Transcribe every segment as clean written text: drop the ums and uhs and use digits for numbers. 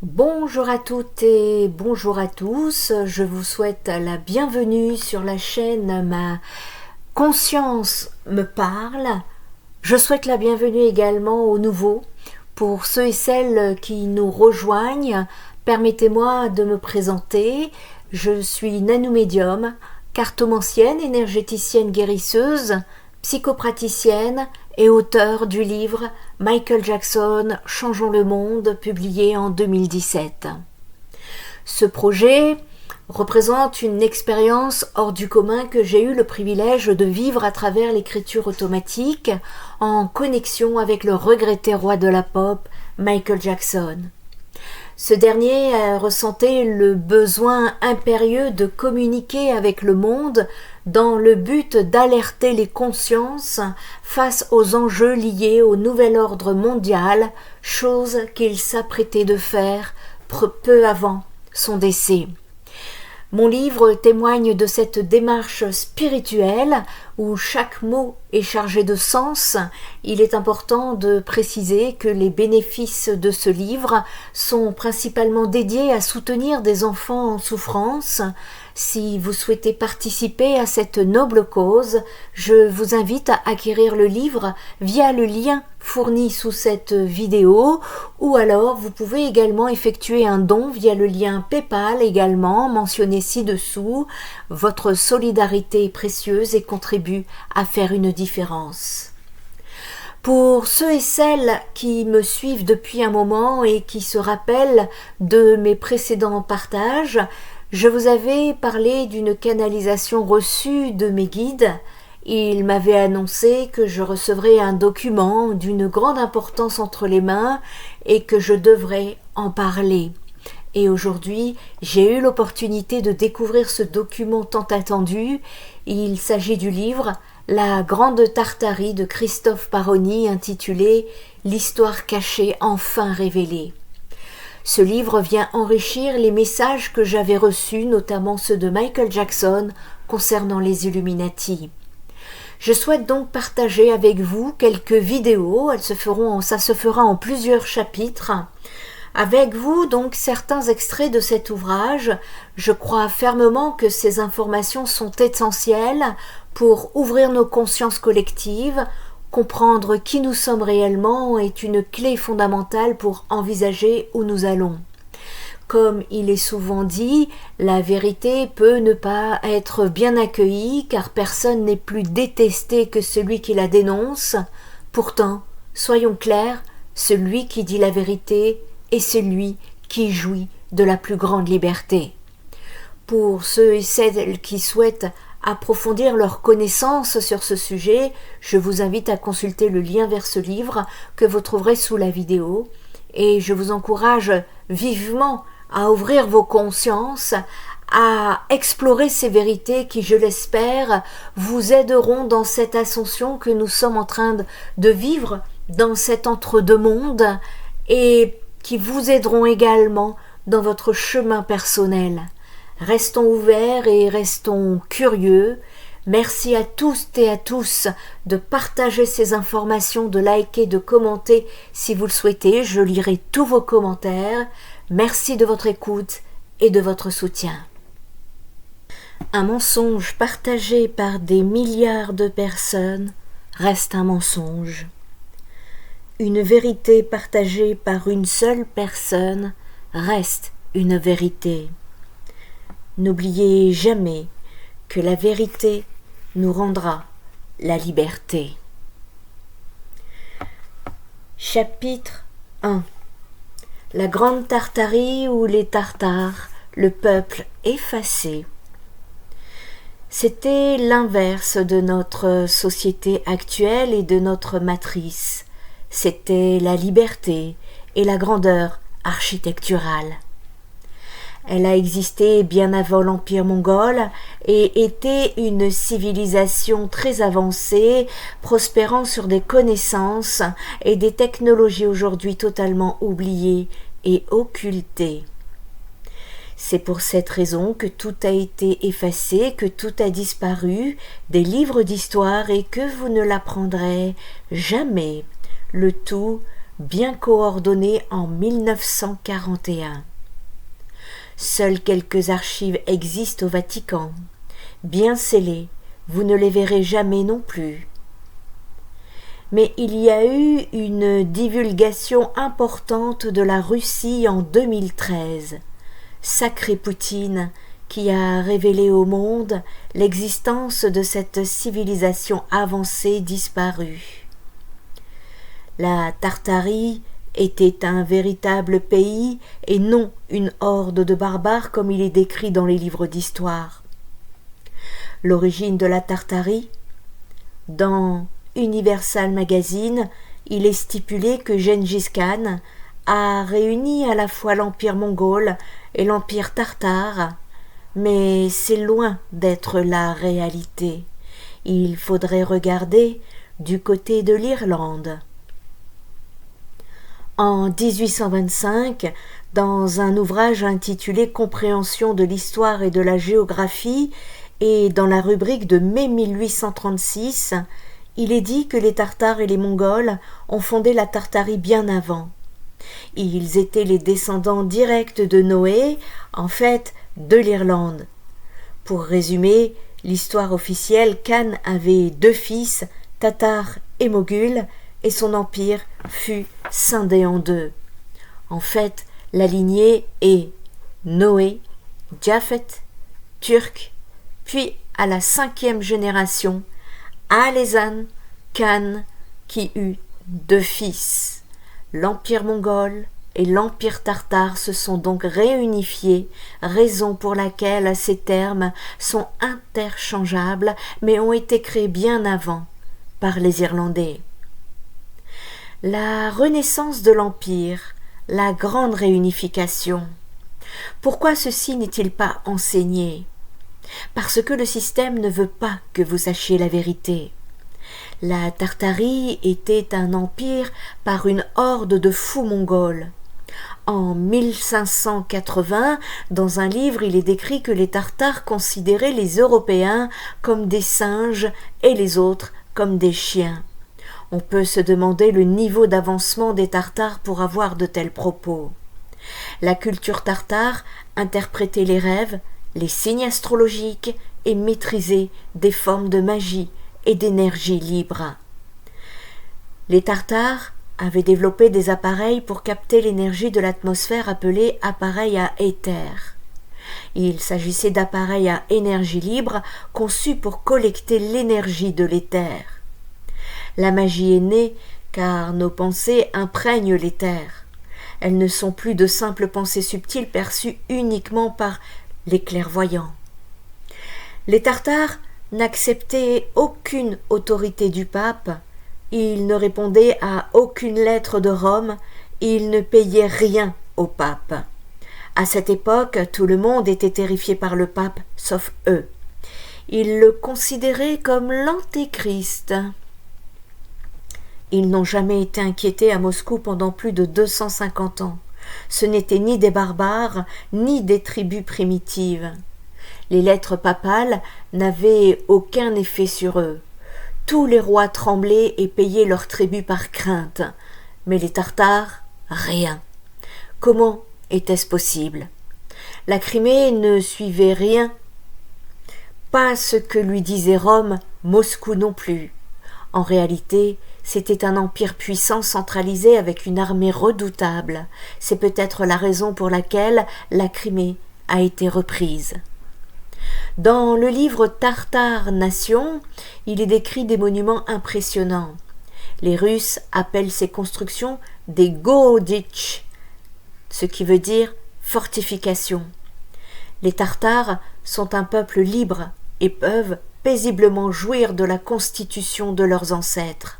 Bonjour à toutes et bonjour à tous, je vous souhaite la bienvenue sur la chaîne Ma Conscience me parle. Je souhaite la bienvenue également aux nouveaux. Pour ceux et celles qui nous rejoignent, permettez-moi de me présenter. Je suis Nanou Médium, cartomancienne, énergéticienne guérisseuse, psychopraticienne et auteur du livre Michael Jackson, Changeons le monde, publié en 2017. Ce projet représente une expérience hors du commun que j'ai eu le privilège de vivre à travers l'écriture automatique en connexion avec le regretté roi de la pop, Michael Jackson. Ce dernier ressentait le besoin impérieux de communiquer avec le monde dans le but d'alerter les consciences face aux enjeux liés au nouvel ordre mondial, chose qu'il s'apprêtait de faire peu avant son décès. Mon livre témoigne de cette démarche spirituelle où chaque mot est chargé de sens. Il est important de préciser que les bénéfices de ce livre sont principalement dédiés à soutenir des enfants en souffrance. Si vous souhaitez participer à cette noble cause, je vous invite à acquérir le livre via le lien fourni sous cette vidéo, ou alors vous pouvez également effectuer un don via le lien PayPal également mentionné ci-dessous. Votre solidarité est précieuse et contribue à faire une différence. Pour ceux et celles qui me suivent depuis un moment et qui se rappellent de mes précédents partages, je vous avais parlé d'une canalisation reçue de mes guides. Ils m'avaient annoncé que je recevrais un document d'une grande importance entre les mains et que je devrais en parler. Et aujourd'hui, j'ai eu l'opportunité de découvrir ce document tant attendu. Il s'agit du livre La Grande Tartarie de Christophe Paroni, intitulé L'histoire cachée enfin révélée. Ce livre vient enrichir les messages que j'avais reçus, notamment ceux de Michael Jackson concernant les Illuminati. Je souhaite donc partager avec vous quelques vidéos, ça se fera en plusieurs chapitres. Avec vous donc certains extraits de cet ouvrage. Je crois fermement que ces informations sont essentielles pour ouvrir nos consciences collectives. Comprendre qui nous sommes réellement est une clé fondamentale pour envisager où nous allons. Comme il est souvent dit, la vérité peut ne pas être bien accueillie car personne n'est plus détesté que celui qui la dénonce. Pourtant, soyons clairs, celui qui dit la vérité est celui qui jouit de la plus grande liberté. Pour ceux et celles qui souhaitent approfondir leurs connaissances sur ce sujet, je vous invite à consulter le lien vers ce livre que vous trouverez sous la vidéo et je vous encourage vivement à ouvrir vos consciences, à explorer ces vérités qui, je l'espère, vous aideront dans cette ascension que nous sommes en train de vivre dans cet entre-deux-mondes et qui vous aideront également dans votre chemin personnel. Restons ouverts et restons curieux. Merci à tous et à tous de partager ces informations, de liker, de commenter si vous le souhaitez. Je lirai tous vos commentaires. Merci de votre écoute et de votre soutien. Un mensonge partagé par des milliards de personnes reste un mensonge. Une vérité partagée par une seule personne reste une vérité. N'oubliez jamais que la vérité nous rendra la liberté. Chapitre 1. La Grande Tartarie ou les Tartares, le peuple effacé. C'était l'inverse de notre société actuelle et de notre matrice. C'était la liberté et la grandeur architecturale. Elle a existé bien avant l'Empire mongol et était une civilisation très avancée, prospérant sur des connaissances et des technologies aujourd'hui totalement oubliées et occultées. C'est pour cette raison que tout a été effacé, que tout a disparu des livres d'histoire et que vous ne l'apprendrez jamais. Le tout bien coordonnée en 1941. Seules quelques archives existent au Vatican, bien scellées, vous ne les verrez jamais non plus. Mais il y a eu une divulgation importante de la Russie en 2013. Sacré Poutine, qui a révélé au monde l'existence de cette civilisation avancée disparue. La Tartarie était un véritable pays et non une horde de barbares comme il est décrit dans les livres d'histoire. L'origine de la Tartarie, dans Universal Magazine, il est stipulé que Gengis Khan a réuni à la fois l'empire mongol et l'empire tartare, mais c'est loin d'être la réalité. Il faudrait regarder du côté de l'Irlande. En 1825, dans un ouvrage intitulé « Compréhension de l'histoire et de la géographie » et dans la rubrique de mai 1836, il est dit que les Tartares et les Mongols ont fondé la Tartarie bien avant. Ils étaient les descendants directs de Noé, en fait de l'Irlande. Pour résumer l'histoire officielle, Khan avait 2 fils, Tatar et Mogul, et son empire fut scindé en 2. En fait, la lignée est Noé, Japhet, Turc, puis à la 5e génération, Alezan Khan qui eut 2 fils. L'empire mongol et l'empire tartare se sont donc réunifiés, raison pour laquelle ces termes sont interchangeables mais ont été créés bien avant par les Irlandais. La renaissance de l'empire, la grande réunification. Pourquoi ceci n'est-il pas enseigné ? Parce que le système ne veut pas que vous sachiez la vérité. La Tartarie était un empire par une horde de fous mongols. En 1580, dans un livre, il est décrit que les Tartares considéraient les Européens comme des singes et les autres comme des chiens. On peut se demander le niveau d'avancement des Tartares pour avoir de tels propos. La culture tartare interprétait les rêves, les signes astrologiques et maîtrisait des formes de magie et d'énergie libre. Les Tartares avaient développé des appareils pour capter l'énergie de l'atmosphère appelés appareils à éther. Il s'agissait d'appareils à énergie libre conçus pour collecter l'énergie de l'éther. La magie est née car nos pensées imprègnent l'éther. Elles ne sont plus de simples pensées subtiles perçues uniquement par les clairvoyants. Les Tartares n'acceptaient aucune autorité du pape, ils ne répondaient à aucune lettre de Rome, ils ne payaient rien au pape. À cette époque, tout le monde était terrifié par le pape, sauf eux. Ils le considéraient comme l'antéchrist. Ils n'ont jamais été inquiétés à Moscou pendant plus de 250 ans. Ce n'étaient ni des barbares, ni des tribus primitives. Les lettres papales n'avaient aucun effet sur eux. Tous les rois tremblaient et payaient leur tribut par crainte. Mais les Tartares, rien. Comment était-ce possible ? La Crimée ne suivait rien. Pas ce que lui disait Rome, Moscou non plus. En réalité, c'était un empire puissant centralisé avec une armée redoutable. C'est peut-être la raison pour laquelle la Crimée a été reprise. Dans le livre Tartare Nation, il est décrit des monuments impressionnants. Les Russes appellent ces constructions des Goroditch, ce qui veut dire fortification. Les Tartares sont un peuple libre et peuvent paisiblement jouir de la constitution de leurs ancêtres.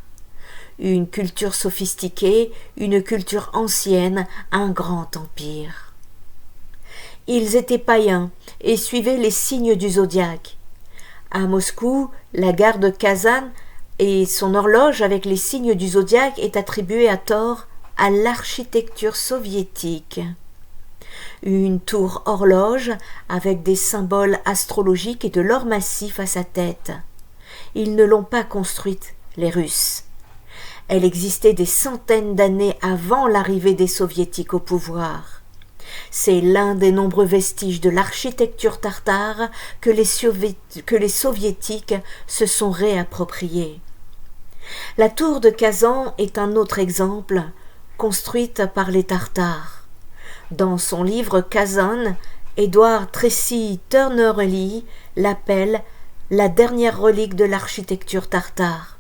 Une culture sophistiquée, une culture ancienne, un grand empire. Ils étaient païens et suivaient les signes du zodiaque. À Moscou, la gare de Kazan et son horloge avec les signes du zodiaque est attribuée à tort à l'architecture soviétique. Une tour horloge avec des symboles astrologiques et de l'or massif à sa tête. Ils ne l'ont pas construite, les Russes. Elle existait des centaines d'années avant l'arrivée des Soviétiques au pouvoir. C'est l'un des nombreux vestiges de l'architecture tartare que les Soviétiques se sont réappropriés. La tour de Kazan est un autre exemple, construite par les Tartares. Dans son livre Kazan, Edward Tracy Turner-Lee l'appelle la dernière relique de l'architecture tartare.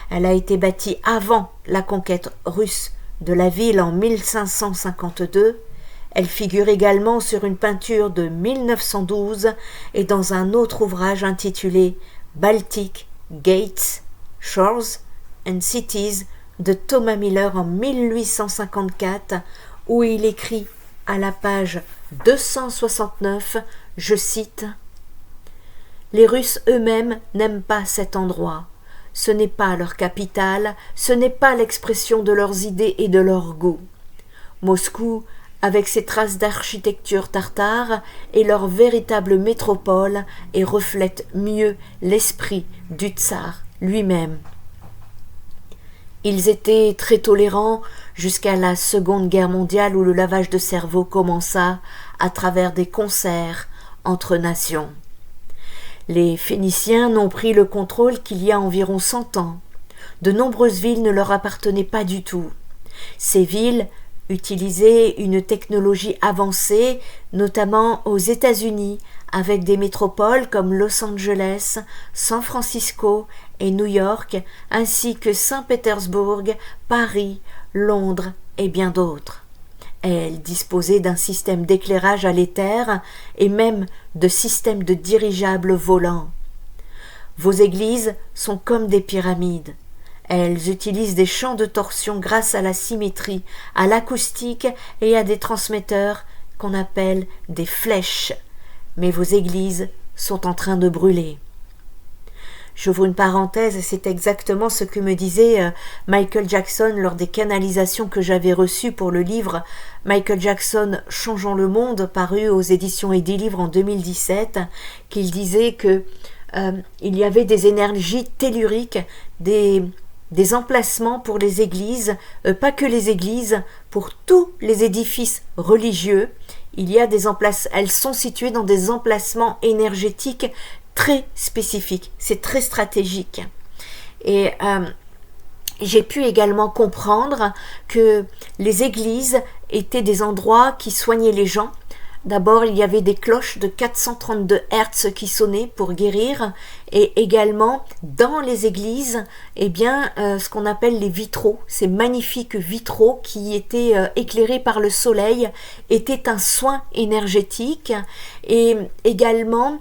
Elle a été bâtie avant la conquête russe de la ville en 1552. Elle figure également sur une peinture de 1912 et dans un autre ouvrage intitulé Baltic Gates, Shores and Cities de Thomas Miller en 1854, où il écrit à la page 269, je cite: « Les Russes eux-mêmes n'aiment pas cet endroit. Ce n'est pas leur capitale, ce n'est pas l'expression de leurs idées et de leurs goûts. Moscou, avec ses traces d'architecture tartare, est leur véritable métropole et reflète mieux l'esprit du tsar lui-même. » Ils étaient très tolérants jusqu'à la Seconde Guerre mondiale où le lavage de cerveau commença à travers des concerts entre nations. Les Phéniciens n'ont pris le contrôle qu'il y a environ 100 ans. De nombreuses villes ne leur appartenaient pas du tout. Ces villes utilisaient une technologie avancée, notamment aux États-Unis, avec des métropoles comme Los Angeles, San Francisco et New York, ainsi que Saint-Pétersbourg, Paris, Londres et bien d'autres. Elles disposaient d'un système d'éclairage à l'éther et même de systèmes de dirigeables volants. Vos églises sont comme des pyramides. Elles utilisent des champs de torsion grâce à la symétrie, à l'acoustique et à des transmetteurs qu'on appelle des flèches. Mais vos églises sont en train de brûler. J'ouvre une parenthèse, et c'est exactement ce que me disait Michael Jackson lors des canalisations que j'avais reçues pour le livre Michael Jackson Changeons le monde, paru aux éditions Edilivre en 2017, qu'il disait que il y avait des énergies telluriques, des emplacements pour les églises, pas que les églises, pour tous les édifices religieux. Il y a elles sont situées dans des emplacements énergétiques très spécifiques, c'est très stratégique. Et j'ai pu également comprendre que les églises étaient des endroits qui soignaient les gens. D'abord, il y avait des cloches de 432 Hz qui sonnaient pour guérir, et également dans les églises, ce qu'on appelle les vitraux, ces magnifiques vitraux qui étaient éclairés par le soleil, étaient un soin énergétique. Et également,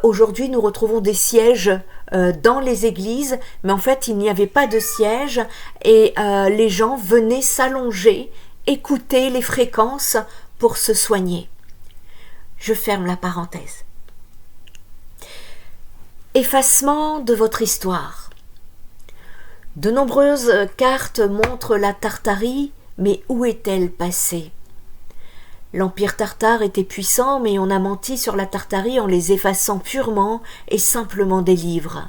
aujourd'hui, nous retrouvons des sièges dans les églises, mais en fait, il n'y avait pas de siège, et les gens venaient s'allonger, écouter les fréquences pour se soigner. Je ferme la parenthèse. Effacement de votre histoire. De nombreuses cartes montrent la Tartarie, mais où est-elle passée? L'empire tartare était puissant, mais on a menti sur la Tartarie en les effaçant purement et simplement des livres.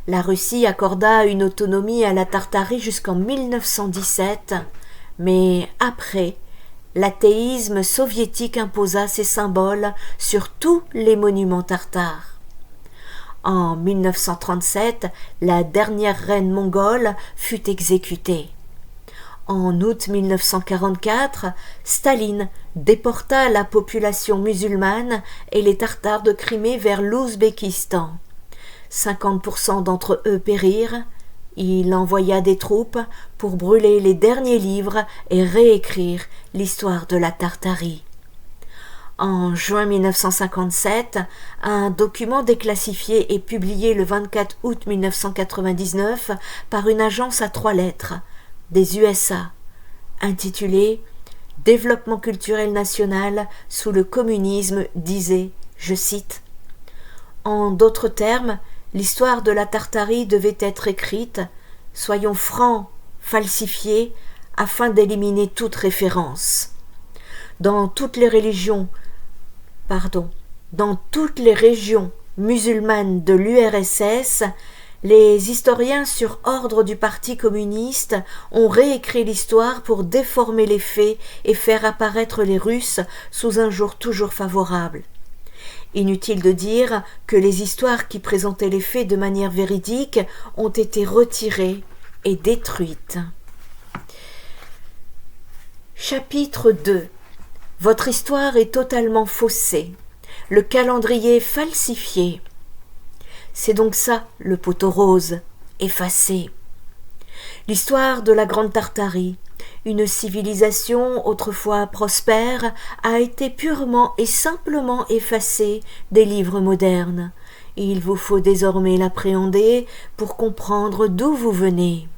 La Russie accorda une autonomie à la Tartarie jusqu'en 1917, mais après, l'athéisme soviétique imposa ses symboles sur tous les monuments tartares. En 1937, la dernière reine mongole fut exécutée. En août 1944, Staline déporta la population musulmane et les Tartares de Crimée vers l'Ouzbékistan. 50% d'entre eux périrent. Il envoya des troupes pour brûler les derniers livres et réécrire l'histoire de la Tartarie. En juin 1957, un document déclassifié est publié le 24 août 1999 par une agence à 3 lettres des USA, intitulé « Développement culturel national sous le communisme » disait, je cite, « En d'autres termes, l'histoire de la Tartarie devait être écrite, soyons francs, falsifiée, afin d'éliminer toute référence. Dans toutes les régions musulmanes de l'URSS, Les historiens sur ordre du Parti communiste ont réécrit l'histoire pour déformer les faits et faire apparaître les Russes sous un jour toujours favorable. Inutile de dire que les histoires qui présentaient les faits de manière véridique ont été retirées et détruites. Chapitre 2. Votre histoire est totalement faussée. Le calendrier falsifié. C'est donc ça, le poteau rose, effacé. L'histoire de la Grande Tartarie, une civilisation autrefois prospère, a été purement et simplement effacée des livres modernes. Il vous faut désormais l'appréhender pour comprendre d'où vous venez.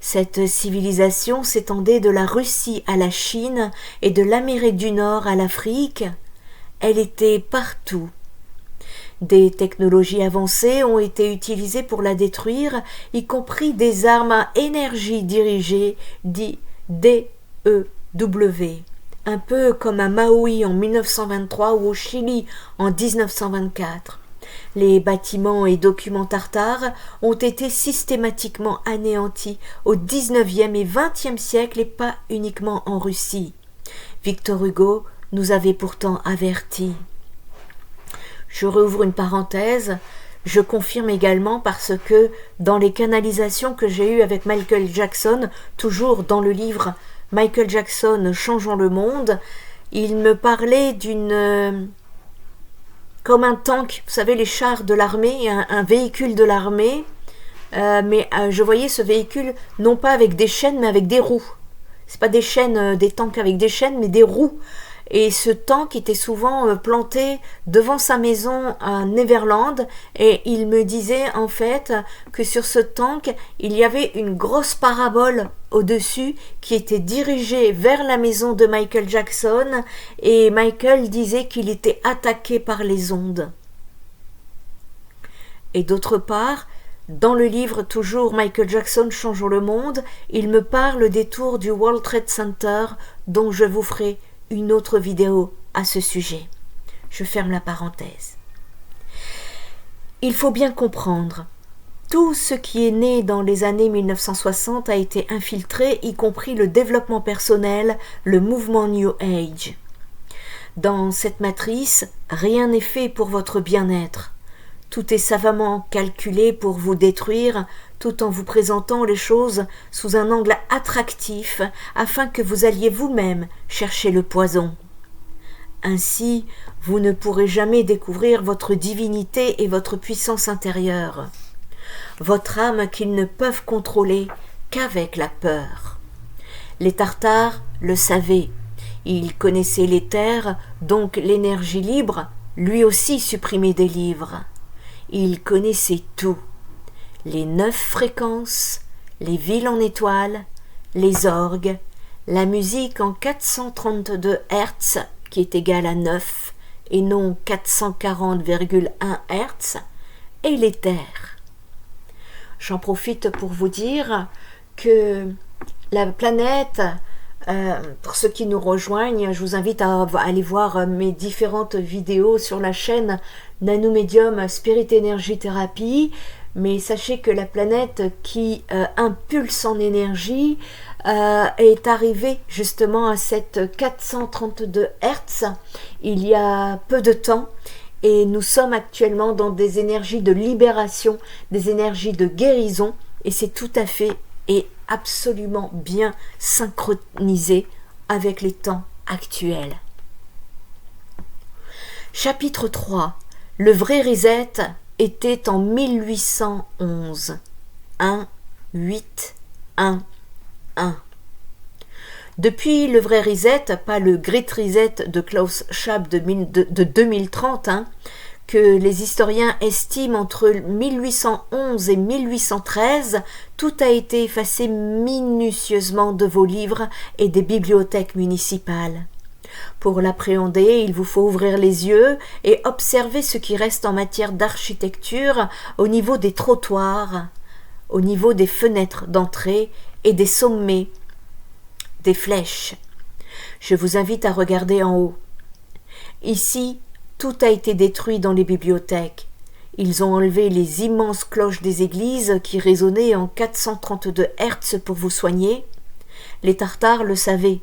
Cette civilisation s'étendait de la Russie à la Chine et de l'Amérique du Nord à l'Afrique. Elle était partout. Des technologies avancées ont été utilisées pour la détruire, y compris des armes à énergie dirigée, dit DEW, un peu comme à Maui en 1923 ou au Chili en 1924. Les bâtiments et documents tartares ont été systématiquement anéantis au XIXe et XXe siècle et pas uniquement en Russie. Victor Hugo nous avait pourtant avertis. Je rouvre une parenthèse, je confirme également parce que dans les canalisations que j'ai eues avec Michael Jackson, toujours dans le livre Michael Jackson, Changeons le monde, il me parlait d'une... comme un tank, vous savez les chars de l'armée, un véhicule de l'armée, mais je voyais ce véhicule non pas avec des chaînes mais avec des roues. C'est pas des chaînes, des tanks avec des chaînes, mais des roues. Et ce tank était souvent planté devant sa maison à Neverland et il me disait en fait que sur ce tank il y avait une grosse parabole au-dessus qui était dirigée vers la maison de Michael Jackson et Michael disait qu'il était attaqué par les ondes. Et d'autre part, dans le livre toujours Michael Jackson Changeons le monde, il me parle des tours du World Trade Center dont je vous ferai une autre vidéo à ce sujet. Je ferme la parenthèse. Il faut bien comprendre, tout ce qui est né dans les années 1960 a été infiltré, y compris le développement personnel, le mouvement New Age. Dans cette matrice, rien n'est fait pour votre bien-être. Tout est savamment calculé pour vous détruire, tout en vous présentant les choses sous un angle attractif afin que vous alliez vous-même chercher le poison. Ainsi, vous ne pourrez jamais découvrir votre divinité et votre puissance intérieure, votre âme qu'ils ne peuvent contrôler qu'avec la peur. Les Tartares le savaient, ils connaissaient l'éther, donc l'énergie libre, lui aussi supprimé des livres. Ils connaissaient tout. Les 9 fréquences, les villes en étoiles, les orgues, la musique en 432 Hz qui est égale à 9 et non 440,1 Hz et l'éther. J'en profite pour vous dire que la planète, pour ceux qui nous rejoignent, je vous invite à aller voir mes différentes vidéos sur la chaîne Nanomédium Spirit Energy Therapy, mais sachez que la planète qui impulse en énergie est arrivée justement à cette 432 Hz il y a peu de temps et nous sommes actuellement dans des énergies de libération, des énergies de guérison et c'est tout à fait et absolument bien synchronisé avec les temps actuels. Chapitre 3. Le vrai reset était en 1811. 1, 8, 1, 1. Depuis le vrai reset, pas le Great Reset de Klaus Schwab de 2030, que les historiens estiment entre 1811 et 1813, tout a été effacé minutieusement de vos livres et des bibliothèques municipales. Pour l'appréhender, il vous faut ouvrir les yeux et observer ce qui reste en matière d'architecture au niveau des trottoirs, au niveau des fenêtres d'entrée et des sommets, des flèches. Je vous invite à regarder en haut. Ici, tout a été détruit dans les bibliothèques. Ils ont enlevé les immenses cloches des églises qui résonnaient en 432 Hz pour vous soigner. Les Tartares le savaient.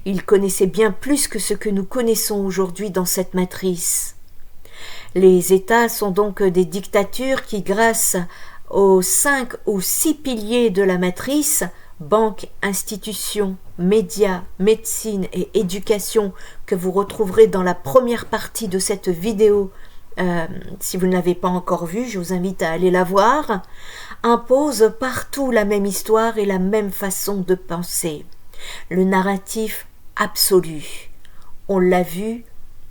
Ils connaissaient bien plus que ce que nous connaissons aujourd'hui dans cette matrice. Les États sont donc des dictatures qui, grâce aux 5 ou 6 piliers de la matrice, banque, institutions, médias, médecine et éducation, que vous retrouverez dans la première partie de cette vidéo. Si vous ne l'avez pas encore vue, je vous invite à aller la voir, imposent partout la même histoire et la même façon de penser. Le narratif absolu. On l'a vu,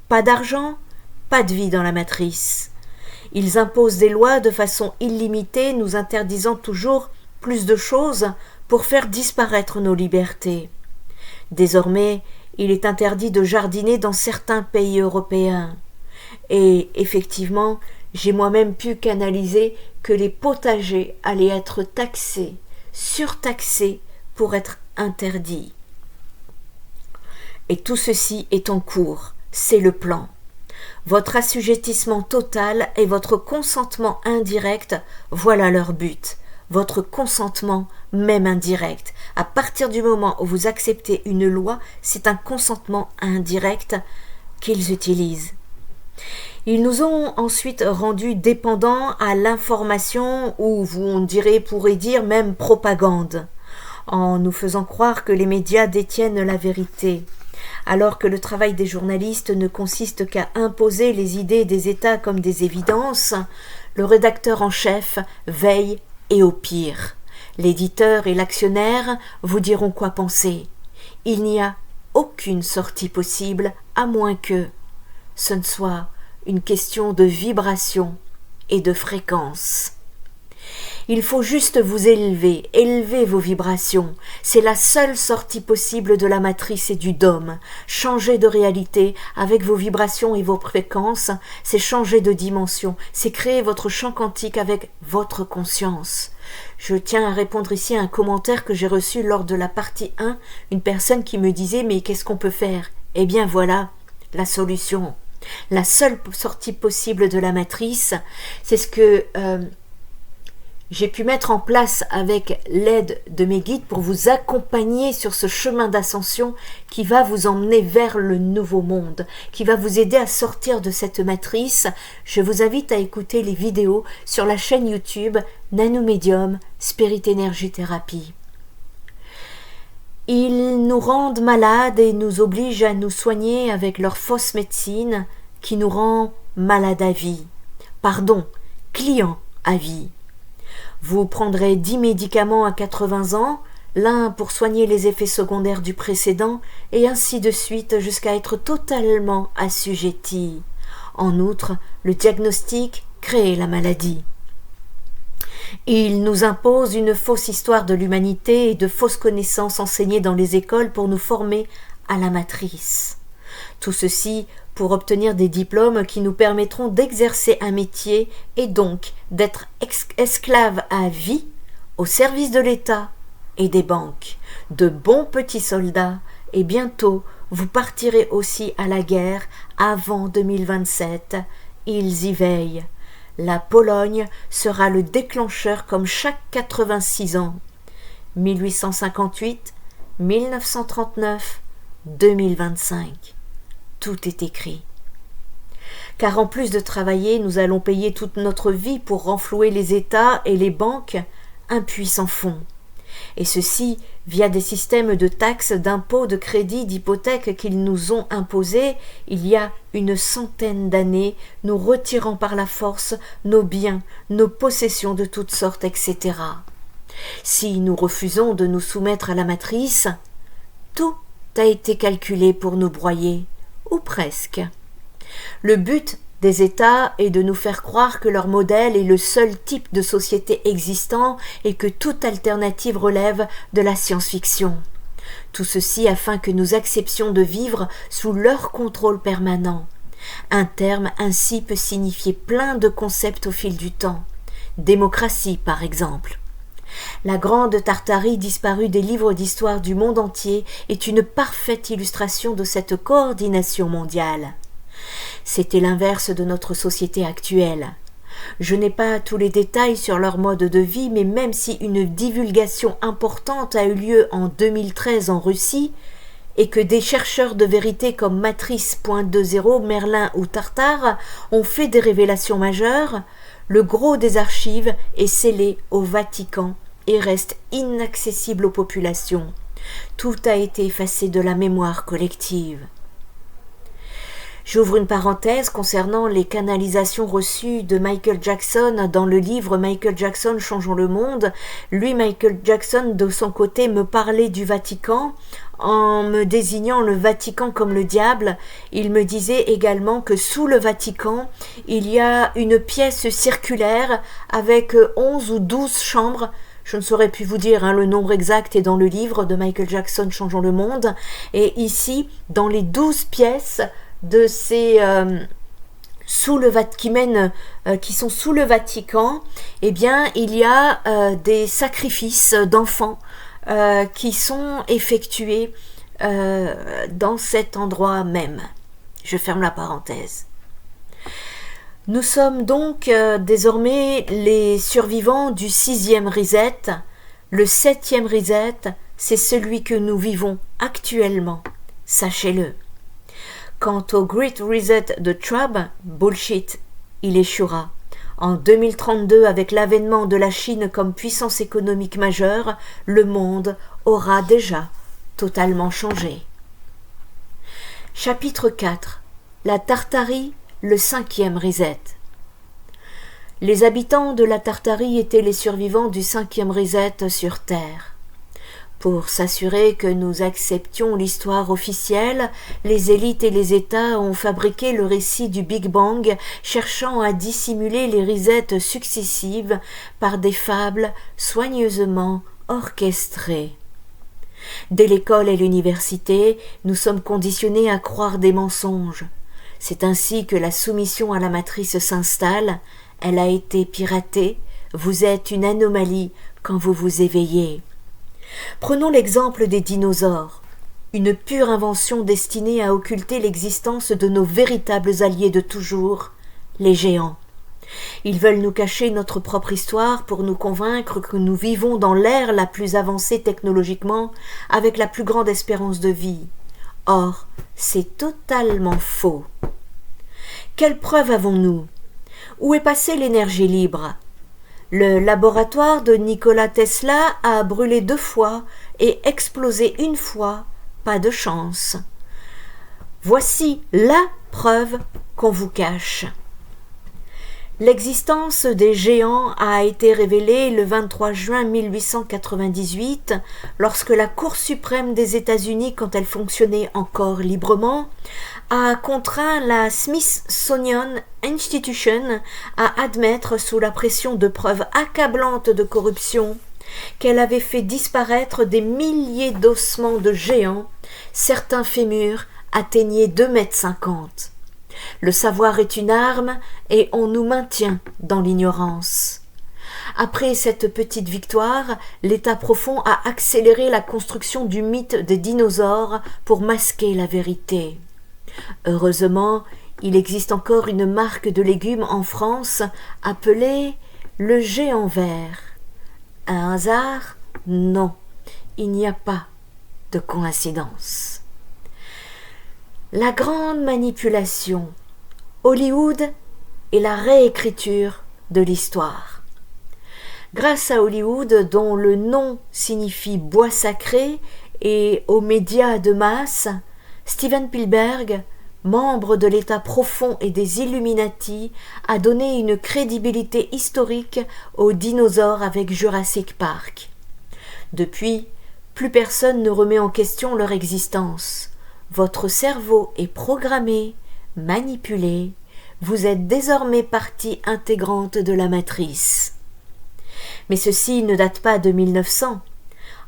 pas d'argent, pas de vie dans la matrice. Ils imposent des lois de façon illimitée, nous interdisant toujours plus de choses pour faire disparaître nos libertés. Désormais, il est interdit de jardiner dans certains pays européens. Et effectivement, j'ai moi-même pu canaliser que les potagers allaient être taxés, surtaxés pour être interdits. Et tout ceci est en cours, c'est le plan. Votre assujettissement total et votre consentement indirect, voilà leur but. Votre consentement, même indirect. À partir du moment où vous acceptez une loi, c'est un consentement indirect qu'ils utilisent. Ils nous ont ensuite rendus dépendants à l'information ou, on pourrait dire même propagande, en nous faisant croire que les médias détiennent la vérité. Alors que le travail des journalistes ne consiste qu'à imposer les idées des États comme des évidences, le rédacteur en chef veille et au pire. L'éditeur et l'actionnaire vous diront quoi penser. Il n'y a aucune sortie possible à moins que ce ne soit une question de vibration et de fréquence. Il faut juste vous élever vos vibrations. C'est la seule sortie possible de la matrice et du dôme. Changer de réalité avec vos vibrations et vos fréquences, c'est changer de dimension, c'est créer votre champ quantique avec votre conscience. Je tiens à répondre ici à un commentaire que j'ai reçu lors de la partie 1, une personne qui me disait « Mais qu'est-ce qu'on peut faire ?» Eh bien voilà la solution. La seule sortie possible de la matrice, c'est ce que j'ai pu mettre en place avec l'aide de mes guides pour vous accompagner sur ce chemin d'ascension qui va vous emmener vers le nouveau monde, qui va vous aider à sortir de cette matrice. Je vous invite à écouter les vidéos sur la chaîne YouTube Nanomédium Spirit Energy Therapy. Ils nous rendent malades et nous obligent à nous soigner avec leur fausse médecine qui nous rend malades à vie. Pardon, clients à vie. Vous prendrez 10 médicaments à 80 ans, l'un pour soigner les effets secondaires du précédent, et ainsi de suite jusqu'à être totalement assujetti. En outre, le diagnostic crée la maladie. Il nous impose une fausse histoire de l'humanité et de fausses connaissances enseignées dans les écoles pour nous former à la matrice. Tout ceci pour obtenir des diplômes qui nous permettront d'exercer un métier et donc d'être esclaves à vie au service de l'État et des banques, de bons petits soldats, et bientôt vous partirez aussi à la guerre avant 2027. Ils y veillent. La Pologne sera le déclencheur comme chaque 86 ans. 1858, 1939, 2025. Tout est écrit. Car en plus de travailler, nous allons payer toute notre vie pour renflouer les États et les banques, un puissant fonds. Et ceci via des systèmes de taxes, d'impôts, de crédits, d'hypothèques qu'ils nous ont imposés il y a une centaine d'années, nous retirant par la force nos biens, nos possessions de toutes sortes, etc. Si nous refusons de nous soumettre à la matrice, tout a été calculé pour nous broyer, ou presque. Le but des États est de nous faire croire que leur modèle est le seul type de société existant et que toute alternative relève de la science-fiction. Tout ceci afin que nous acceptions de vivre sous leur contrôle permanent. Un terme ainsi peut signifier plein de concepts au fil du temps. Démocratie, par exemple. La grande Tartarie disparue des livres d'histoire du monde entier est une parfaite illustration de cette coordination mondiale. C'était l'inverse de notre société actuelle. Je n'ai pas tous les détails sur leur mode de vie, mais même si une divulgation importante a eu lieu en 2013 en Russie, et que des chercheurs de vérité comme Matrice.20, Merlin ou Tartare ont fait des révélations majeures, le gros des archives est scellé au Vatican et reste inaccessible aux populations. Tout a été effacé de la mémoire collective. J'ouvre une parenthèse concernant les canalisations reçues de Michael Jackson dans le livre Michael Jackson, Changeons le monde. Lui, Michael Jackson, de son côté, me parlait du Vatican en me désignant le Vatican comme le diable. Il me disait également que sous le Vatican, il y a une pièce circulaire avec 11 ou 12 chambres. Je ne saurais plus vous dire, le nombre exact est dans le livre de Michael Jackson, Changeons le monde. Et ici, dans les 12 pièces de ces qui sont sous le Vatican, eh bien il y a des sacrifices d'enfants qui sont effectués dans cet endroit même. Je ferme la parenthèse. Nous sommes donc désormais les survivants du 6e reset. Le 7e reset, c'est celui que nous vivons actuellement. Sachez-le. Quant au Great Reset de Chubb, bullshit, il échouera. En 2032, avec l'avènement de la Chine comme puissance économique majeure, le monde aura déjà totalement changé. Chapitre 4. La Tartarie, le 5e reset. Les habitants de la Tartarie étaient les survivants du 5e reset sur Terre. Pour s'assurer que nous acceptions l'histoire officielle, les élites et les États ont fabriqué le récit du Big Bang, cherchant à dissimuler les resets successives par des fables soigneusement orchestrées. Dès l'école et l'université, nous sommes conditionnés à croire des mensonges. C'est ainsi que la soumission à la matrice s'installe. Elle a été piratée. Vous êtes une anomalie quand vous vous éveillez. Prenons l'exemple des dinosaures, une pure invention destinée à occulter l'existence de nos véritables alliés de toujours, les géants. Ils veulent nous cacher notre propre histoire pour nous convaincre que nous vivons dans l'ère la plus avancée technologiquement, avec la plus grande espérance de vie. Or, c'est totalement faux. Quelle preuve avons-nous? Où est passée l'énergie libre? Le laboratoire de Nikola Tesla a brûlé 2 fois et explosé 1 fois, pas de chance. Voici la preuve qu'on vous cache. L'existence des géants a été révélée le 23 juin 1898, lorsque la Cour suprême des États-Unis, quand elle fonctionnait encore librement, a contraint la Smithsonian Institution à admettre, sous la pression de preuves accablantes de corruption, qu'elle avait fait disparaître des milliers d'ossements de géants. Certains fémurs atteignaient 2,50 m. Le savoir est une arme et on nous maintient dans l'ignorance. Après cette petite victoire, l'État profond a accéléré la construction du mythe des dinosaures pour masquer la vérité. Heureusement, il existe encore une marque de légumes en France appelée le géant vert. Un hasard? Non, il n'y a pas de coïncidence. La grande manipulation, Hollywood et la réécriture de l'histoire. Grâce à Hollywood, dont le nom signifie bois sacré, et aux médias de masse, Steven Spielberg, membre de l'État profond et des Illuminati, a donné une crédibilité historique aux dinosaures avec Jurassic Park. Depuis, plus personne ne remet en question leur existence. Votre cerveau est programmé, manipulé, vous êtes désormais partie intégrante de la matrice. Mais ceci ne date pas de 1900.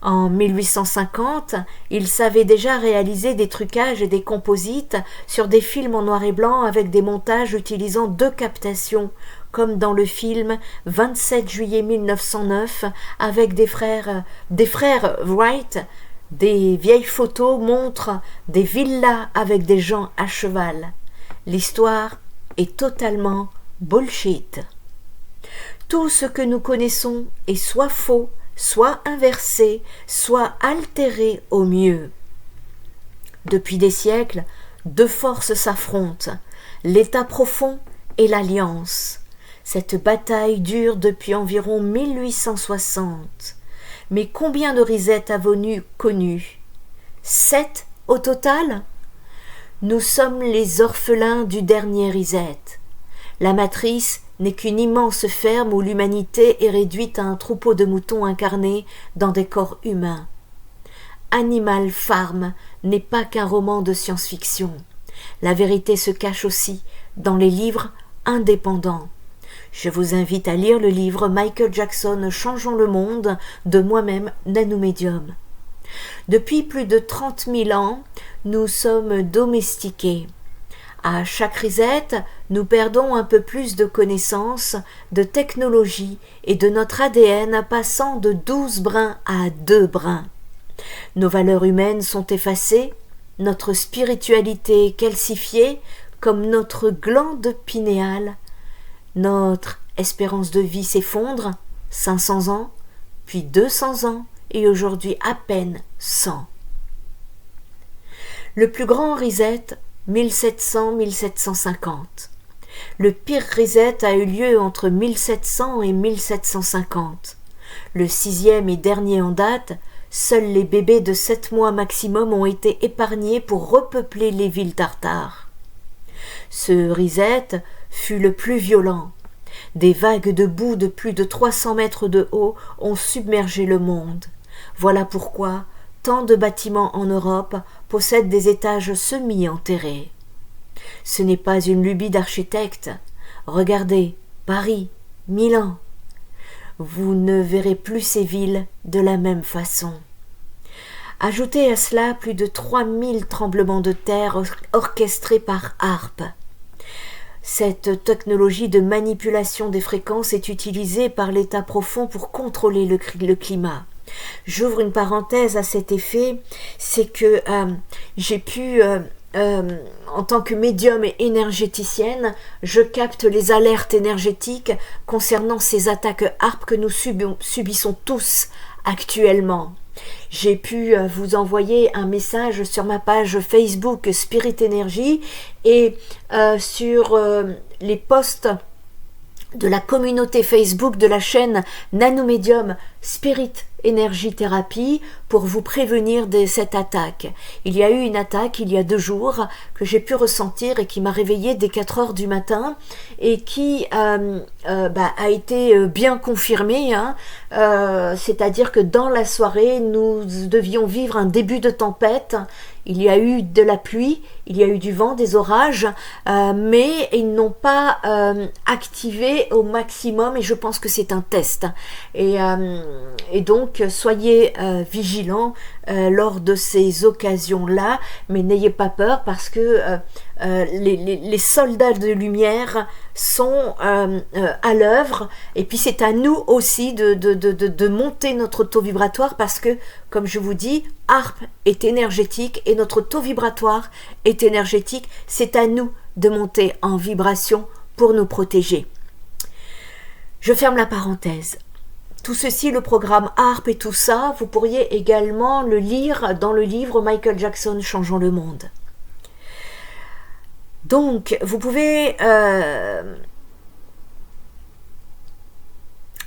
En 1850, ils savaient déjà réaliser des trucages et des composites sur des films en noir et blanc avec des montages utilisant 2 captations, comme dans le film 27 juillet 1909 avec des frères Wright. Des vieilles photos montrent des villas avec des gens à cheval. L'histoire est totalement bullshit. tout ce que nous connaissons est soit faux, soit inversé, soit altéré au mieux. Depuis des siècles, deux forces s'affrontent, l'état profond et l'alliance. Cette bataille dure depuis environ 1860. Mais combien de Reset avons-nous connus? 7 au total? Nous sommes les orphelins du dernier Reset. La matrice n'est qu'une immense ferme où l'humanité est réduite à un troupeau de moutons incarnés dans des corps humains. Animal Farm n'est pas qu'un roman de science-fiction. La vérité se cache aussi dans les livres indépendants. Je vous invite à lire le livre Michael Jackson Changeons le monde de moi-même Nanomédium. Depuis plus de 30 000 ans, nous sommes domestiqués. À chaque reset, nous perdons un peu plus de connaissances, de technologie et de notre ADN passant de 12 brins à 2 brins. Nos valeurs humaines sont effacées, notre spiritualité calcifiée comme notre glande pinéale. Notre espérance de vie s'effondre, 500 ans, puis 200 ans et aujourd'hui à peine 100. Le plus grand reset, 1700-1750. Le pire reset a eu lieu entre 1700 et 1750. Le 6e et dernier en date, seuls les bébés de 7 mois maximum ont été épargnés pour repeupler les villes tartares. Ce reset fut le plus violent. Des vagues de boue de plus de 300 mètres de haut ont submergé le monde. Voilà pourquoi tant de bâtiments en Europe possèdent des étages semi-enterrés. Ce n'est pas une lubie d'architecte. Regardez, Paris, Milan. Vous ne verrez plus ces villes de la même façon. Ajoutez à cela plus de 3000 tremblements de terre orchestrés par HAARP. Cette technologie de manipulation des fréquences est utilisée par l'état profond pour contrôler le climat. J'ouvre une parenthèse à cet effet, c'est que j'ai pu, en tant que médium et énergéticienne, je capte les alertes énergétiques concernant ces attaques HAARP que nous subissons tous actuellement. J'ai pu vous envoyer un message sur ma page Facebook Spirit Energy et sur les posts de la communauté Facebook de la chaîne Nanomédium Spirit Energy Thérapie pour vous prévenir de cette attaque. Il y a eu une attaque il y a 2 jours que j'ai pu ressentir et qui m'a réveillée dès 4 heures du matin et qui a été bien confirmée. C'est-à-dire que dans la soirée, nous devions vivre un début de tempête. Il y a eu de la pluie, il y a eu du vent, des orages, mais ils n'ont pas activé au maximum et je pense que c'est un test. Et donc, soyez vigilants lors de ces occasions-là, mais n'ayez pas peur parce que les soldats de lumière sont à l'œuvre et puis c'est à nous aussi de monter notre taux vibratoire parce que, comme je vous dis, HAARP est énergétique et notre taux vibratoire est énergétique. C'est à nous de monter en vibration pour nous protéger. Je ferme la parenthèse. Tout ceci, le programme HAARP et tout ça, vous pourriez également le lire dans le livre Michael Jackson Changeons le monde. Donc, vous pouvez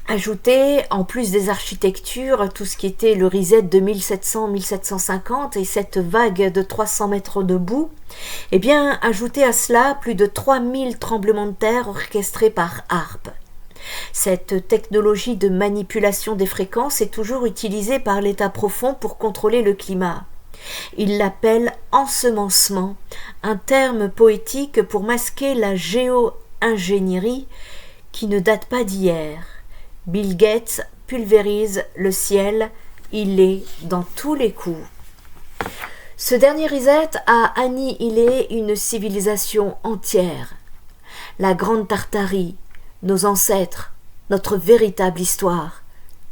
ajouter, en plus des architectures, tout ce qui était le reset de 1700-1750 et cette vague de 300 mètres de boue, eh bien, ajoutez à cela plus de 3000 tremblements de terre orchestrés par HAARP. Cette technologie de manipulation des fréquences est toujours utilisée par l'état profond pour contrôler le climat. Il l'appelle ensemencement, un terme poétique pour masquer la géo-ingénierie qui ne date pas d'hier. Bill Gates pulvérise le ciel, il est dans tous les coups. Ce dernier reset a annihilé une civilisation entière. La Grande Tartarie, nos ancêtres, notre véritable histoire,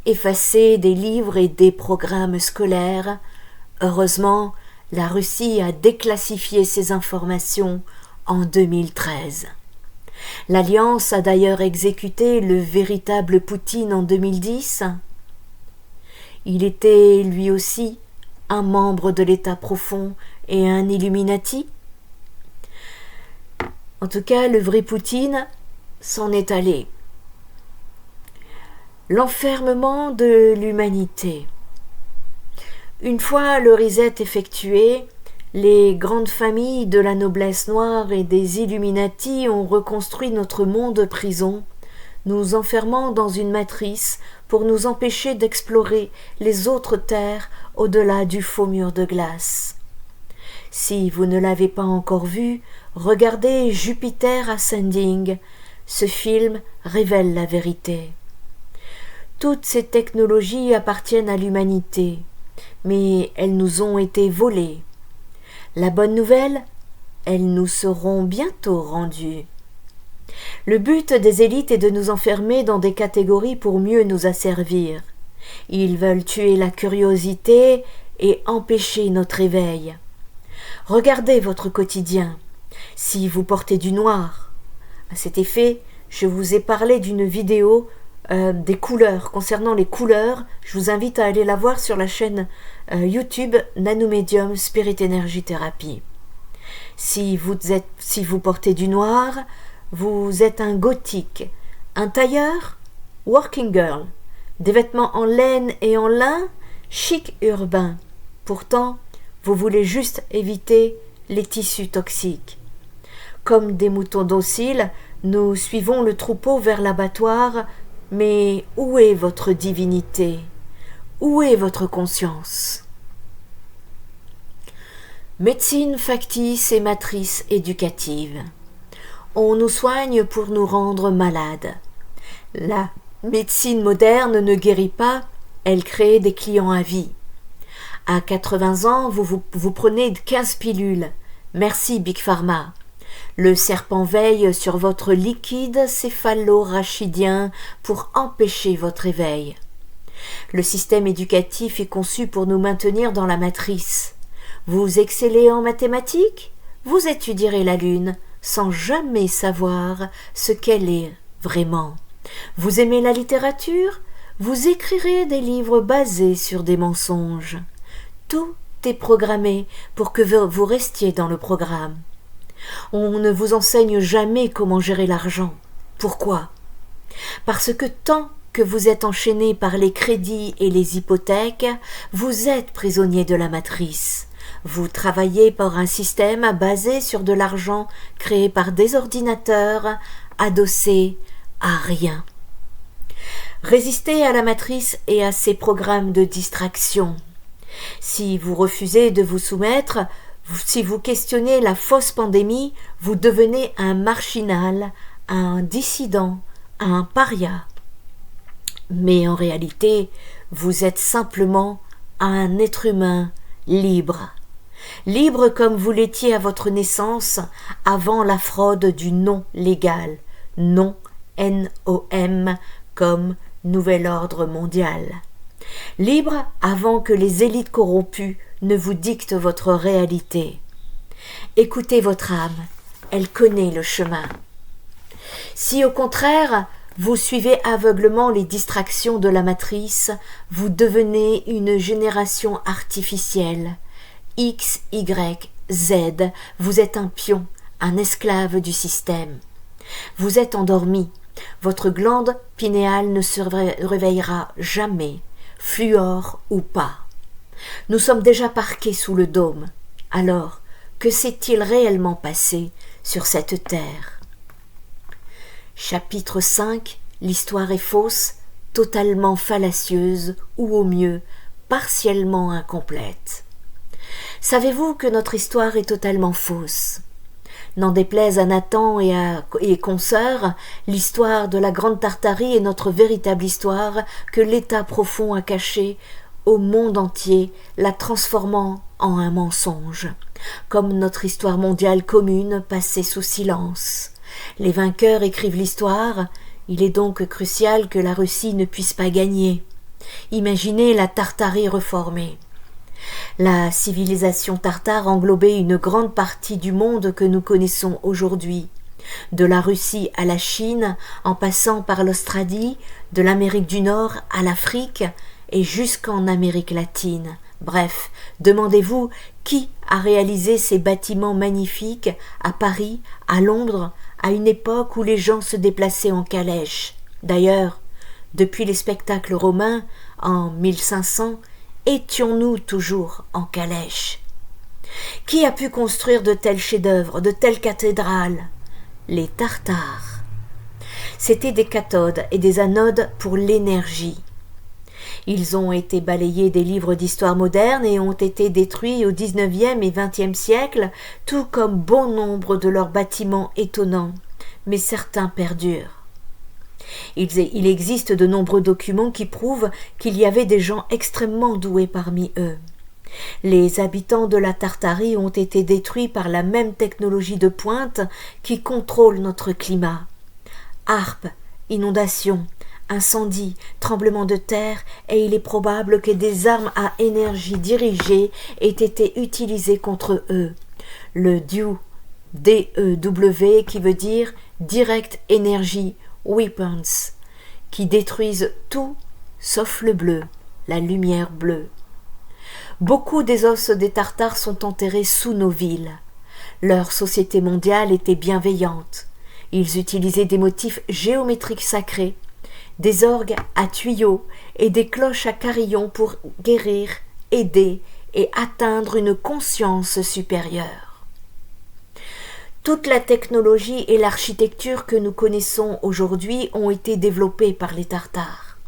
effacée des livres et des programmes scolaires. Heureusement, la Russie a déclassifié ces informations en 2013. L'Alliance a d'ailleurs exécuté le véritable Poutine en 2010. Il était lui aussi un membre de l'État profond et un Illuminati. En tout cas, le vrai Poutine s'en est allé. L'enfermement de l'humanité. Une fois le reset effectué, les grandes familles de la noblesse noire et des Illuminati ont reconstruit notre monde prison, nous enfermant dans une matrice pour nous empêcher d'explorer les autres terres au-delà du faux mur de glace. Si vous ne l'avez pas encore vu, regardez Jupiter Ascending. Ce film révèle la vérité. Toutes ces technologies appartiennent à l'humanité, mais elles nous ont été volées. La bonne nouvelle, elles nous seront bientôt rendues. Le but des élites est de nous enfermer dans des catégories pour mieux nous asservir. Ils veulent tuer la curiosité et empêcher notre éveil. Regardez votre quotidien. Si vous portez du noir, à cet effet, je vous ai parlé d'une vidéo des couleurs, concernant les couleurs. Je vous invite à aller la voir sur la chaîne YouTube Nanomédium Spirit Energy Therapy. Si vous portez du noir, vous êtes un gothique, un tailleur, working girl, des vêtements en laine et en lin, chic urbain. Pourtant, vous voulez juste éviter les tissus toxiques. Comme des moutons dociles, nous suivons le troupeau vers l'abattoir, mais où est votre divinité? Où est votre conscience? Médecine factice et matrice éducative. On nous soigne pour nous rendre malades. La médecine moderne ne guérit pas, elle crée des clients à vie. À 80 ans, vous prenez 15 pilules. Merci Big Pharma. Le serpent veille sur votre liquide céphalo-rachidien pour empêcher votre éveil. Le système éducatif est conçu pour nous maintenir dans la matrice. Vous excellez en mathématiques? Vous étudierez la Lune sans jamais savoir ce qu'elle est vraiment. Vous aimez la littérature? Vous écrirez des livres basés sur des mensonges. Tout est programmé pour que vous restiez dans le programme. On ne vous enseigne jamais comment gérer l'argent. Pourquoi? Parce que tant que vous êtes enchaîné par les crédits et les hypothèques, vous êtes prisonnier de la matrice. Vous travaillez par un système basé sur de l'argent créé par des ordinateurs adossés à rien. Résistez à la matrice et à ses programmes de distraction. Si vous refusez de vous soumettre, si vous questionnez la fausse pandémie, vous devenez un marginal, un dissident, un paria. Mais en réalité, vous êtes simplement un être humain libre. Libre comme vous l'étiez à votre naissance avant la fraude du non légal. Non, N-O-M, comme nouvel ordre mondial. Libre avant que les élites corrompues ne vous dictent votre réalité. Écoutez votre âme, elle connaît le chemin. Si au contraire, vous suivez aveuglement les distractions de la matrice, vous devenez une génération artificielle. X, Y, Z, vous êtes un pion, un esclave du système. Vous êtes endormi, votre glande pinéale ne se réveillera jamais, fluor ou pas. Nous sommes déjà parqués sous le dôme. Alors, que s'est-il réellement passé sur cette terre? Chapitre 5. L'histoire est fausse, totalement fallacieuse ou au mieux, partiellement incomplète. Savez-vous que notre histoire est totalement fausse? N'en déplaise à Nathan et consoeurs, l'histoire de la Grande Tartarie est notre véritable histoire que l'État profond a cachée au monde entier, la transformant en un mensonge, comme notre histoire mondiale commune passée sous silence. Les vainqueurs écrivent l'histoire, il est donc crucial que la Russie ne puisse pas gagner. Imaginez la Tartarie reformée. La civilisation tartare englobait une grande partie du monde que nous connaissons aujourd'hui. De la Russie à la Chine, en passant par l'Australie, de l'Amérique du Nord à l'Afrique et jusqu'en Amérique latine. Bref, demandez-vous qui a réalisé ces bâtiments magnifiques à Paris, à Londres, à une époque où les gens se déplaçaient en calèche. D'ailleurs, depuis les spectacles romains, en 1500, étions-nous toujours en calèche? Qui a pu construire de tels chefs-d'œuvre, de telles cathédrales? Les Tartares. C'étaient des cathodes et des anodes pour l'énergie. Ils ont été balayés des livres d'histoire moderne et ont été détruits au XIXe et XXe siècle, tout comme bon nombre de leurs bâtiments étonnants, mais certains perdurent. Il existe de nombreux documents qui prouvent qu'il y avait des gens extrêmement doués parmi eux. Les habitants de la Tartarie ont été détruits par la même technologie de pointe qui contrôle notre climat. Harpes, inondations, incendies, tremblements de terre, et il est probable que des armes à énergie dirigée aient été utilisées contre eux. Le DEW, D-E-W, qui veut dire Direct Energy Weapons, qui détruisent tout sauf le bleu, la lumière bleue. Beaucoup des os des Tartares sont enterrés sous nos villes. Leur société mondiale était bienveillante. Ils utilisaient des motifs géométriques sacrés, des orgues à tuyaux et des cloches à carillons pour guérir, aider et atteindre une conscience supérieure. Toute la technologie et l'architecture que nous connaissons aujourd'hui ont été développées par les Tartares.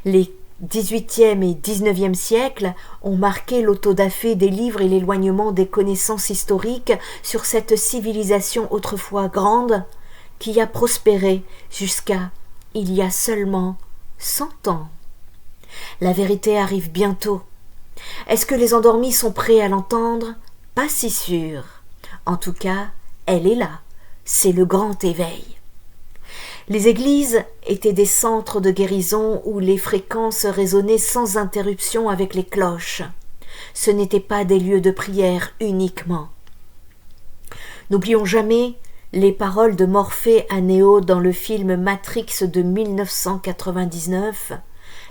Les XVIIIe et XIXe siècles ont marqué l'autodafé des livres et l'éloignement des connaissances historiques sur cette civilisation autrefois grande qui a prospéré jusqu'à il y a seulement 100 ans. La vérité arrive bientôt. Est-ce que les endormis sont prêts à l'entendre? Pas si sûr. En tout cas, elle est là. C'est le grand éveil. Les églises étaient des centres de guérison où les fréquences résonnaient sans interruption avec les cloches. Ce n'étaient pas des lieux de prière uniquement. N'oublions jamais les paroles de Morphée à Néo dans le film Matrix de 1999.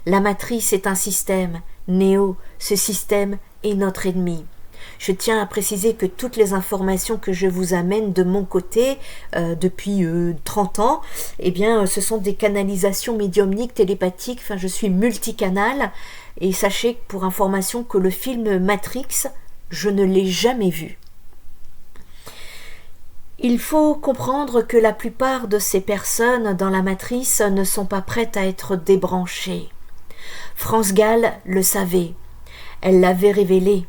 La matrice est un système. Néo, ce système est notre ennemi. Je tiens à préciser que toutes les informations que je vous amène de mon côté depuis 30 ans, eh bien, ce sont des canalisations médiumniques, télépathiques, enfin je suis multicanal, et sachez pour information que le film Matrix, je ne l'ai jamais vu. Il faut comprendre que la plupart de ces personnes dans la matrice ne sont pas prêtes à être débranchées. France Gall le savait, elle l'avait révélé.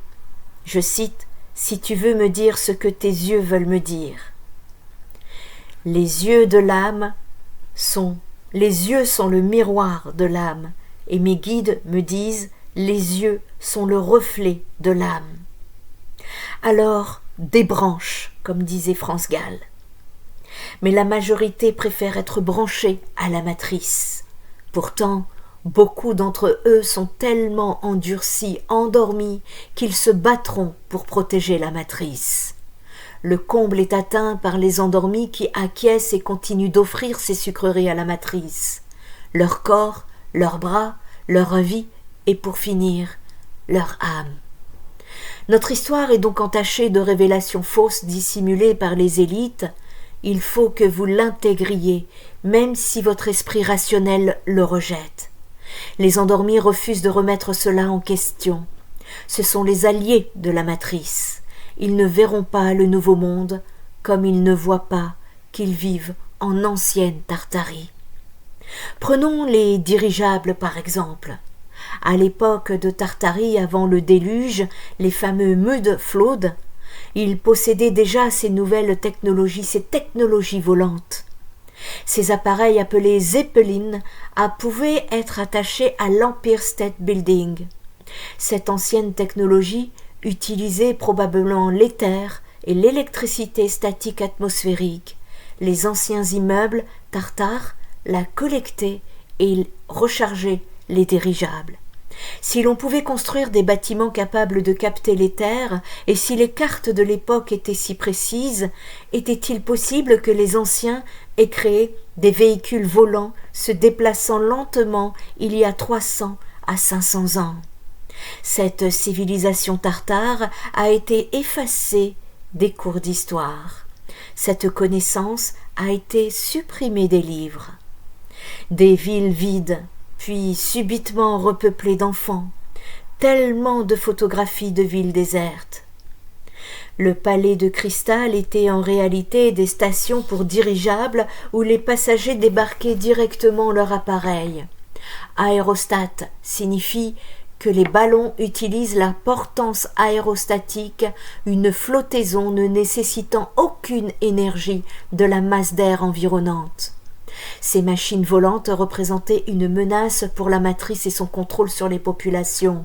Je cite, « Si tu veux me dire ce que tes yeux veulent me dire. » Les yeux de l'âme les yeux sont le miroir de l'âme, et mes guides me disent, les yeux sont le reflet de l'âme. Alors, débranche, comme disait France Gall. Mais la majorité préfère être branchée à la matrice. Pourtant, beaucoup d'entre eux sont tellement endurcis, endormis, qu'ils se battront pour protéger la matrice. Le comble est atteint par les endormis qui acquiescent et continuent d'offrir ces sucreries à la matrice. Leur corps, leurs bras, leur vie et pour finir, leur âme. Notre histoire est donc entachée de révélations fausses dissimulées par les élites. Il faut que vous l'intégriez, même si votre esprit rationnel le rejette. Les endormis refusent de remettre cela en question. Ce sont les alliés de la matrice. Ils ne verront pas le nouveau monde comme ils ne voient pas qu'ils vivent en ancienne Tartarie. Prenons les dirigeables par exemple. À l'époque de Tartarie avant le déluge, les fameux Mud-Flood, ils possédaient déjà ces nouvelles technologies, ces technologies volantes. Ces appareils appelés Zeppelin pouvaient être attachés à l'Empire State Building. Cette ancienne technologie utilisait probablement l'éther et l'électricité statique atmosphérique. Les anciens immeubles tartares la collectaient et rechargeaient les dirigeables. Si l'on pouvait construire des bâtiments capables de capter l'éther, et si les cartes de l'époque étaient si précises, était-il possible que les anciens aient créé des véhicules volants se déplaçant lentement il y a 300 à 500 ans? Cette civilisation tartare a été effacée des cours d'histoire. Cette connaissance a été supprimée des livres. Des villes vides, puis subitement repeuplées d'enfants, tellement de photographies de villes désertes. Le palais de cristal était en réalité des stations pour dirigeables où les passagers débarquaient directement leur appareil. Aérostat signifie que les ballons utilisent la portance aérostatique, une flottaison ne nécessitant aucune énergie de la masse d'air environnante. Ces machines volantes représentaient une menace pour la matrice et son contrôle sur les populations.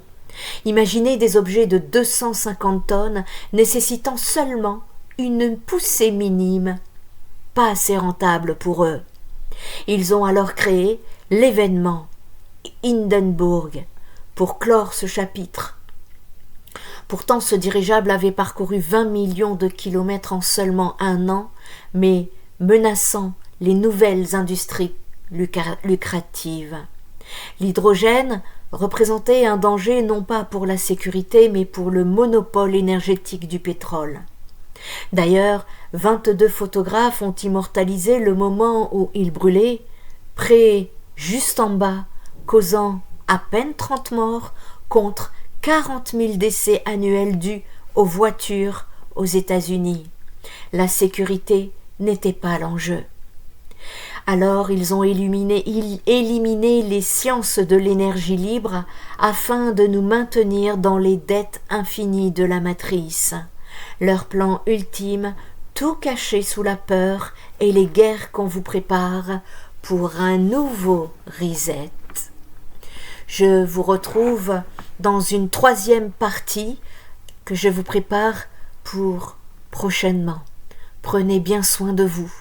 Imaginez des objets de 250 tonnes nécessitant seulement une poussée minime, pas assez rentable pour eux. Ils ont alors créé l'événement Hindenburg pour clore ce chapitre. Pourtant, ce dirigeable avait parcouru 20 millions de kilomètres en seulement un an, mais menaçant les nouvelles industries lucratives. L'hydrogène représentait un danger non pas pour la sécurité, mais pour le monopole énergétique du pétrole. D'ailleurs, 22 photographes ont immortalisé le moment où il brûlait, près juste en bas, causant à peine 30 morts contre 40 000 décès annuels dus aux voitures aux États-Unis. La sécurité n'était pas l'enjeu. Alors ils ont éliminé les sciences de l'énergie libre afin de nous maintenir dans les dettes infinies de la matrice. Leur plan ultime, tout caché sous la peur et les guerres qu'on vous prépare pour un nouveau reset. Je vous retrouve dans une 3e partie que je vous prépare pour prochainement. Prenez bien soin de vous.